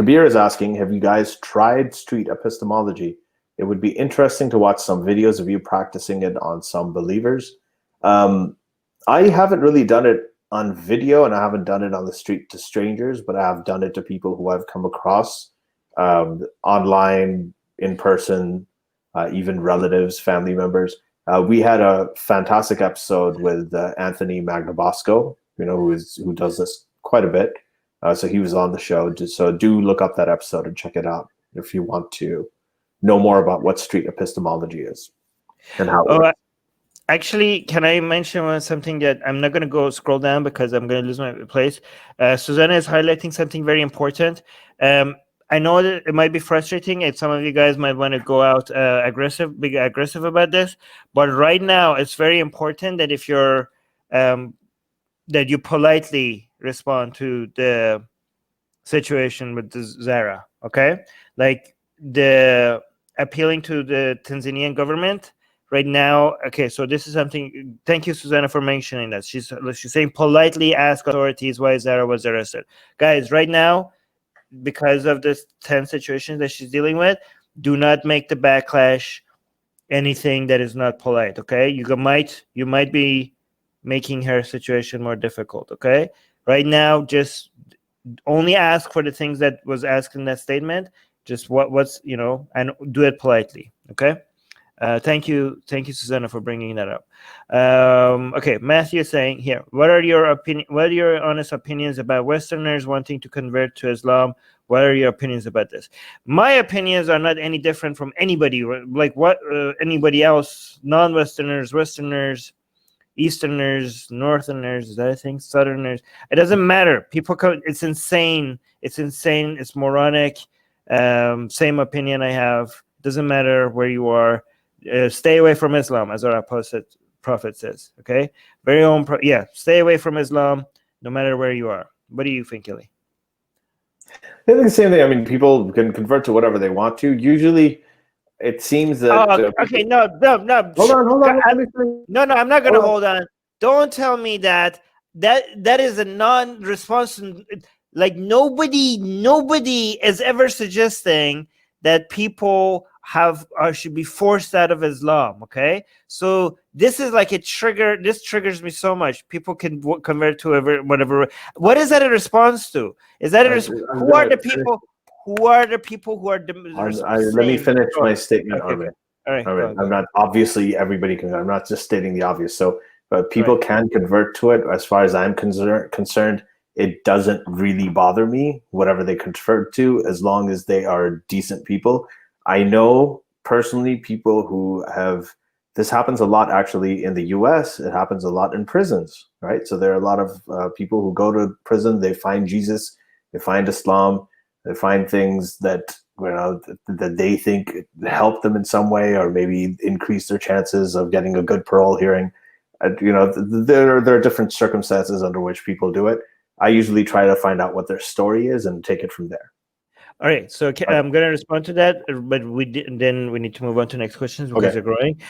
Kabir is asking, have you guys tried street epistemology? It would be interesting to watch some videos of you practicing it on some believers. I haven't really done it on video, and I haven't done it on the street to strangers, but I have done it to people who I've come across online, in person, even relatives, family members. We had a fantastic episode with Anthony Magnabosco, who does this quite a bit. So he was on the show. So do look up that episode and check it out if you want to know more about what street epistemology is and how it works. Actually, can I mention something that I'm not going to go scroll down because I'm going to lose my place? Susanna is highlighting something very important. I know that it might be frustrating, and some of you guys might want to go out aggressive about this. But right now, it's very important that if you're that you politely respond to the situation with the Zara. Okay, like the appealing to the Tanzanian government. Right now, okay, so this is something. Thank you, Susanna, for mentioning that. She's saying politely ask authorities why Zara was arrested. Guys, right now, because of this tense situation that she's dealing with, do not make the backlash anything that is not polite. Okay, you might be making her situation more difficult. Okay, right now, just only ask for the things that was asked in that statement. Just what's and do it politely. Okay. Thank you, Susanna, for bringing that up. Okay, Matthew is saying here, what are your honest opinions about Westerners wanting to convert to Islam? What are your opinions about this? My opinions are not any different from anybody, like what anybody else, non-Westerners, Westerners, Easterners, Northerners, is that a thing? Southerners. It doesn't matter. People come, it's insane. It's moronic. Same opinion I have. Doesn't matter where you are. Stay away from Islam, as our prophet says. Okay, very own. Stay away from Islam, no matter where you are. What do you think, Illy? I think the same thing. I mean, people can convert to whatever they want to. Usually, it seems that. Okay, no. Hold on. No, I'm not going to hold on. Don't tell me that is a non-response. Like nobody is ever suggesting that people should be forced out of Islam. Okay, so this is like a trigger. This triggers me so much. People can convert to whatever. What is that a response to? Is that who are the people? Who are the people who are? Let me finish my statement. Okay. All right. I'm not obviously everybody can. I'm not just stating the obvious. So, but people can convert to it. As far as I'm concerned, it doesn't really bother me whatever they convert to, as long as they are decent people. I know personally people who have, this happens a lot actually in the US, it happens a lot in prisons, right? So there are a lot of people who go to prison, they find Jesus, they find Islam, they find things that, that they think help them in some way, or maybe increase their chances of getting a good parole hearing. There are different circumstances under which people do it. I usually try to find out what their story is and take it from there. All right, so I'm going to respond to that, but then we need to move on to next questions because they're growing.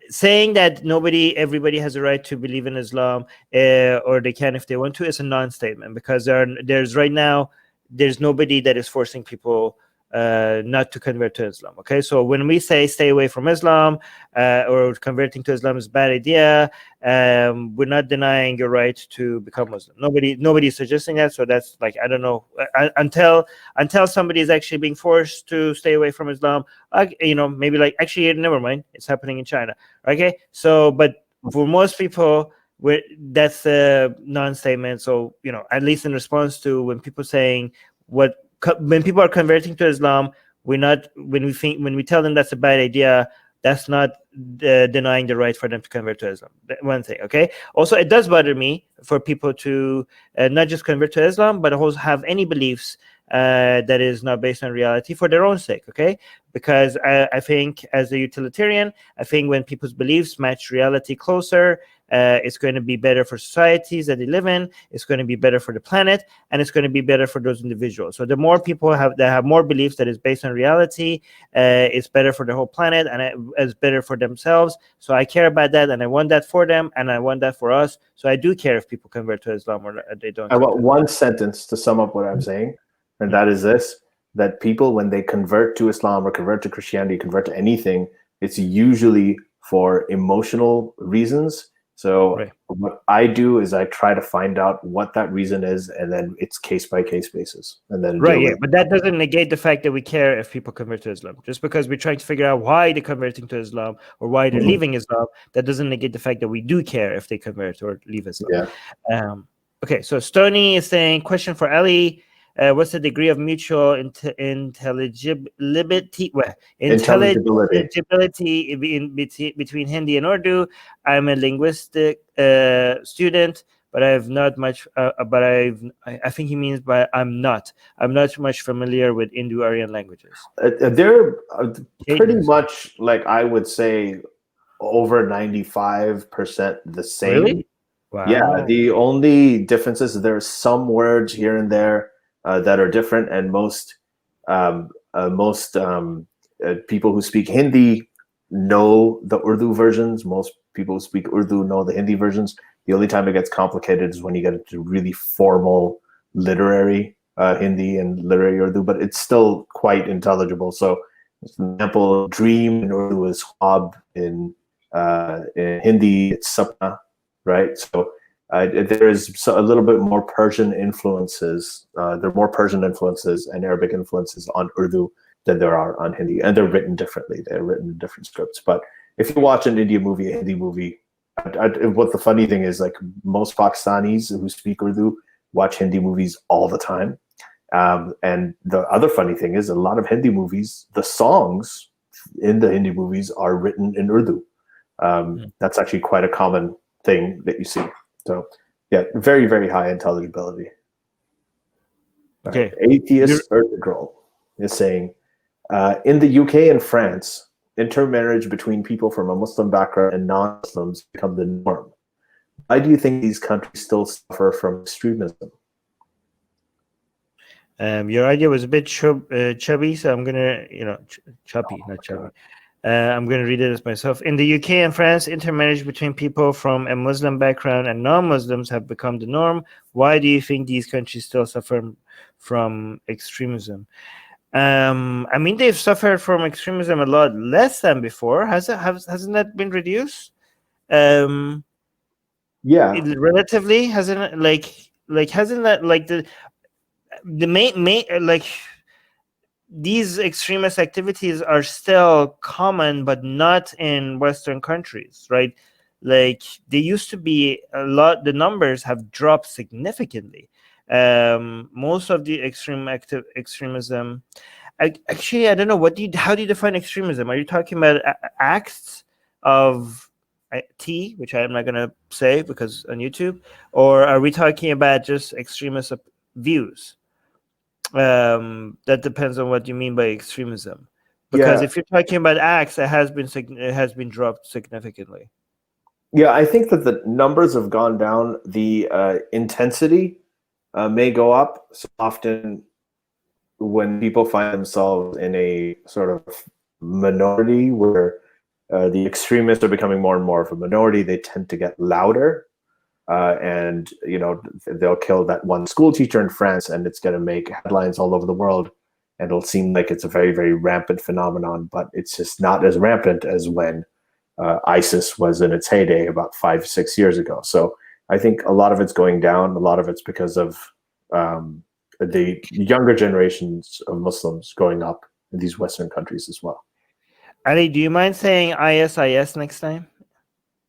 Saying that everybody has a right to believe in Islam, or they can if they want to, is a non-statement, because there's right now, there's nobody that is forcing people not to convert to Islam. Okay, so when we say stay away from Islam or converting to Islam is a bad idea, we're not denying your right to become Muslim. Nobody is suggesting that. So that's like, I don't know, until somebody is actually being forced to stay away from Islam, maybe like, actually, never mind, it's happening in China. Okay, so but for most people, that's a non-statement. So at least in response to when people saying when people are converting to Islam, when we tell them that's a bad idea, that's not denying the right for them to convert to Islam. One thing, okay? Also, it does bother me for people to not just convert to Islam, but also have any beliefs that is not based on reality for their own sake, okay? Because I think as a utilitarian, I think when people's beliefs match reality closer, it's going to be better for societies that they live in, it's going to be better for the planet, and it's going to be better for those individuals. So the more people that have more beliefs that is based on reality, it's better for the whole planet, and it's better for themselves. So I care about that, and I want that for them, and I want that for us. So I do care if people convert to Islam or they don't. I want one sentence to sum up what I'm saying. and that is this: that people, when they convert to Islam or convert to Christianity, convert to anything, it's usually for emotional reasons. So what I do is I try to find out what that reason is, and then it's case by case basis, and then but that doesn't negate the fact that we care if people convert to Islam. Just because we're trying to figure out why they're converting to Islam or why they're leaving Islam, that doesn't negate the fact that we do care if they convert or leave Islam. Okay, so Stony is saying, question for Ali. What's the degree of mutual intelligibility between Hindi and Urdu? I'm a linguistic student, but I have not much. I think he means by I'm not much familiar with Indo-Aryan languages. They're pretty much, like, I would say, over 95% the same. Really? Wow. Yeah. The only differences, there are some words here and there that are different, and most people who speak Hindi know the Urdu versions. Most people who speak Urdu know the Hindi versions. The only time it gets complicated is when you get into really formal literary Hindi and literary Urdu, but it's still quite intelligible. So, for example, dream in Urdu is khwab, in Hindi it's sapna, right? So there is a little bit more Persian influences. There are more Persian influences and Arabic influences on Urdu than there are on Hindi, and they're written differently. They're written in different scripts. But if you watch an Indian movie, a Hindi movie, what the funny thing is, like, most Pakistanis who speak Urdu watch Hindi movies all the time. And the other funny thing is, a lot of Hindi movies, the songs in the Hindi movies are written in Urdu. That's actually quite a common thing that you see. So, yeah, very, very high intelligibility. Okay. Atheist Ertugrul is saying, in the UK and France, intermarriage between people from a Muslim background and non-Muslims become the norm. Why do you think these countries still suffer from extremism? Your idea was a bit chubby, so I'm gonna, choppy, not chubby. I'm going to read it as myself. In the UK and France, intermarriage between people from a Muslim background and non-Muslims have become the norm. Why do you think these countries still suffer from extremism? I mean, they've suffered from extremism a lot less than before. Hasn't that been reduced? Yeah. Relatively, hasn't that, like, the main like, these extremist activities are still common, but not in Western countries, right? Like, they used to be a lot. The numbers have dropped significantly. Most of the extremism. Actually, I don't know. How do you define extremism? Are you talking about acts of T, which I am not going to say because on YouTube, or are we talking about just extremist views? That depends on what you mean by extremism, because if you're talking about acts, it has been dropped significantly. Yeah, I think that the numbers have gone down. The intensity may go up. So often when people find themselves in a sort of minority where the extremists are becoming more and more of a minority, they tend to get louder. And they'll kill that one school teacher in France, and it's going to make headlines all over the world, and it'll seem like it's a very, very rampant phenomenon, but it's just not as rampant as when ISIS was in its heyday about 5-6 years ago. So I think a lot of it's going down. A lot of it's because of the younger generations of Muslims growing up in these Western countries as well. Ali, do you mind saying ISIS next time?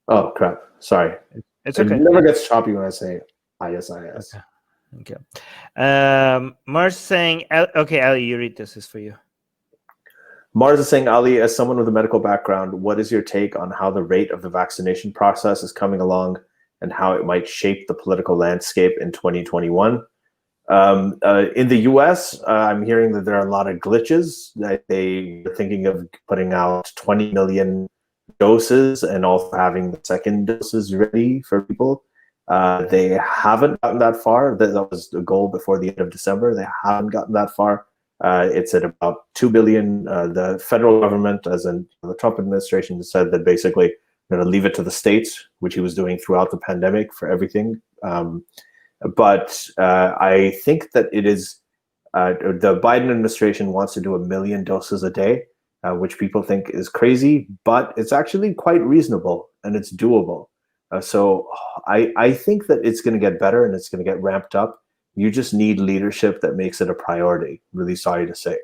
Oh, crap. Sorry. It's okay. It never gets choppy when I say ISIS. Okay. Mars saying, okay, Ali, you read this. Is for you. Mars is saying, Ali, as someone with a medical background, what is your take on how the rate of the vaccination process is coming along and how it might shape the political landscape in 2021? In the US, I'm hearing that there are a lot of glitches. That they are thinking of putting out 20 million doses and also having the second doses ready for people. They haven't gotten that far. That was the goal before the end of December. They haven't gotten that far. It's at about 2 billion. The federal government, as in the Trump administration, said that basically going to leave it to the states, which he was doing throughout the pandemic for everything. But I think that it is The Biden administration wants to do 1 million doses a day, which people think is crazy, but it's actually quite reasonable and it's doable. So I think that it's going to get better and it's going to get ramped up. You just need leadership that makes it a priority. Really sorry to say,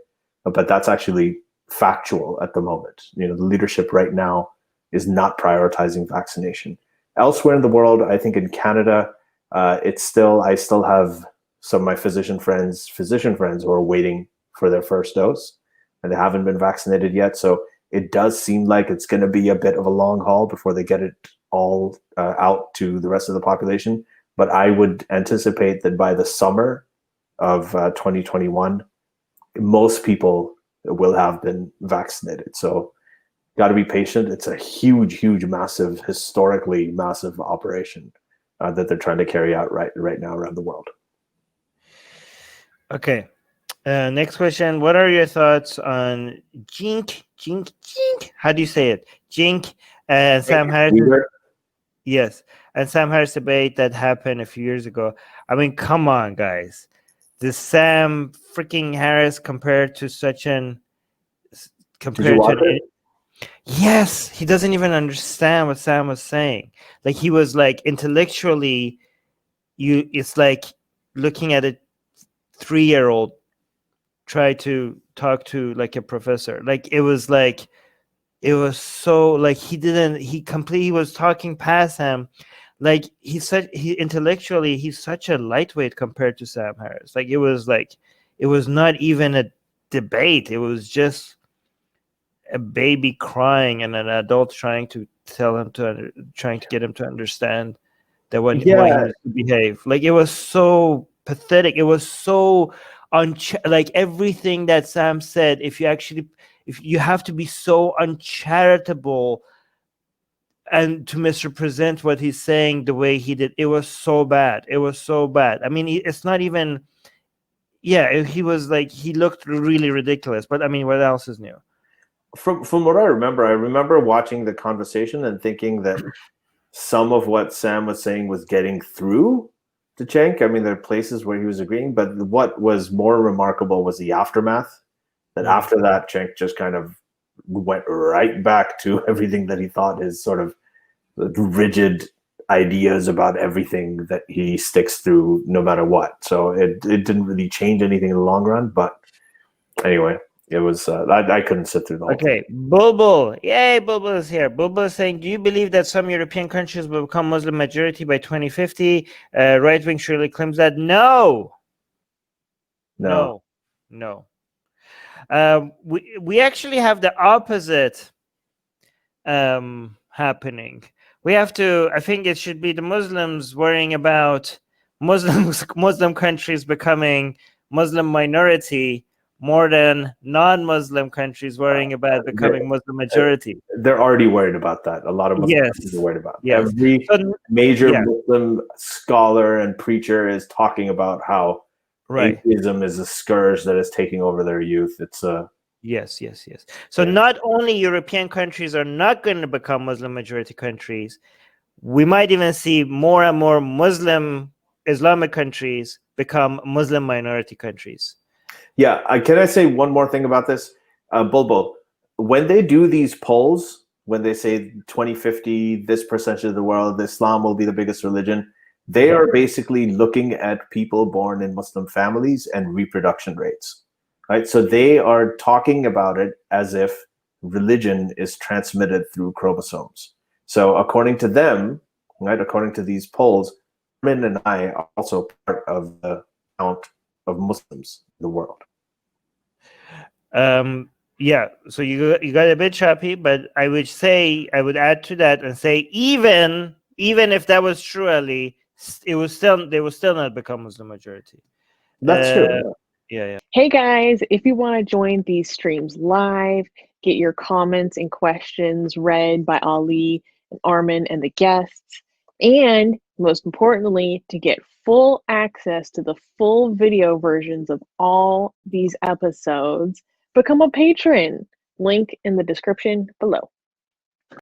but that's actually factual at the moment. The leadership right now is not prioritizing vaccination. Elsewhere in the world, I think in Canada, I still have some of my physician friends who are waiting for their first dose and they haven't been vaccinated yet. So it does seem like it's going to be a bit of a long haul before they get it all out to the rest of the population. But I would anticipate that by the summer of 2021, most people will have been vaccinated. So got to be patient. It's a huge, massive, historically massive operation that they're trying to carry out right now around the world. Okay. Next question. What are your thoughts on Jink? How do you say it? Jink and Sam Harris. Yes. And Sam Harris debate that happened a few years ago. I mean, come on, guys. The Sam freaking Harris compared to Yes, he doesn't even understand what Sam was saying. Like he was like intellectually, it's like looking at a 3-year-old try to talk to like a professor. Like it was so like he was talking past him. Like he's such a lightweight compared to Sam Harris. Like it was not even a debate. It was just a baby crying and an adult trying to get him to understand that why he needs to behave. Like it was so pathetic. It was so like everything that Sam said. If you have to be so uncharitable and to misrepresent what he's saying the way he did, it was so bad. I mean, it's not even. Yeah, he was like he looked really ridiculous. But I mean, what else is new? From what I remember watching the conversation and thinking that some of what Sam was saying was getting through to Cenk. I mean, there are places where he was agreeing, but what was more remarkable was the aftermath. That after that, Cenk just kind of went right back to everything that he thought his sort of rigid ideas about everything that he sticks through no matter what. So it didn't really change anything in the long run. But anyway, it was I couldn't sit through the whole thing. Bulbul. Yay, Bulbul is here. Bulbul is saying, do you believe that some European countries will become Muslim majority by 2050? Right wing surely claims that. No. We actually have the opposite happening. We have to. I think it should be the Muslims worrying about Muslim countries becoming Muslim minority more than non-Muslim countries worrying about becoming Muslim majority. They're already worried about that. A lot of Muslim countries are worried about it. Every major Muslim scholar and preacher is talking about how atheism is a scourge that is taking over their youth. It's Yes. So not only European countries are not going to become Muslim majority countries, we might even see more and more Muslim Islamic countries become Muslim minority countries. Yeah, can I say one more thing about this? Bulbul, when they do these polls, when they say 2050, this percentage of the world, Islam will be the biggest religion, they are basically looking at people born in Muslim families and reproduction rates, right? So they are talking about it as if religion is transmitted through chromosomes. So according to them, right, according to these polls, Min and I are also part of the count of Muslims in the world. So you got a bit choppy, but I would add to that and say even if that was true, Ali, they will still not become Muslim majority. That's true. Yeah. Hey guys, if you want to join these streams live, get your comments and questions read by Ali and Armin and the guests, and most importantly, to get full access to the full video versions of all these episodes, become a patron. Link in the description below.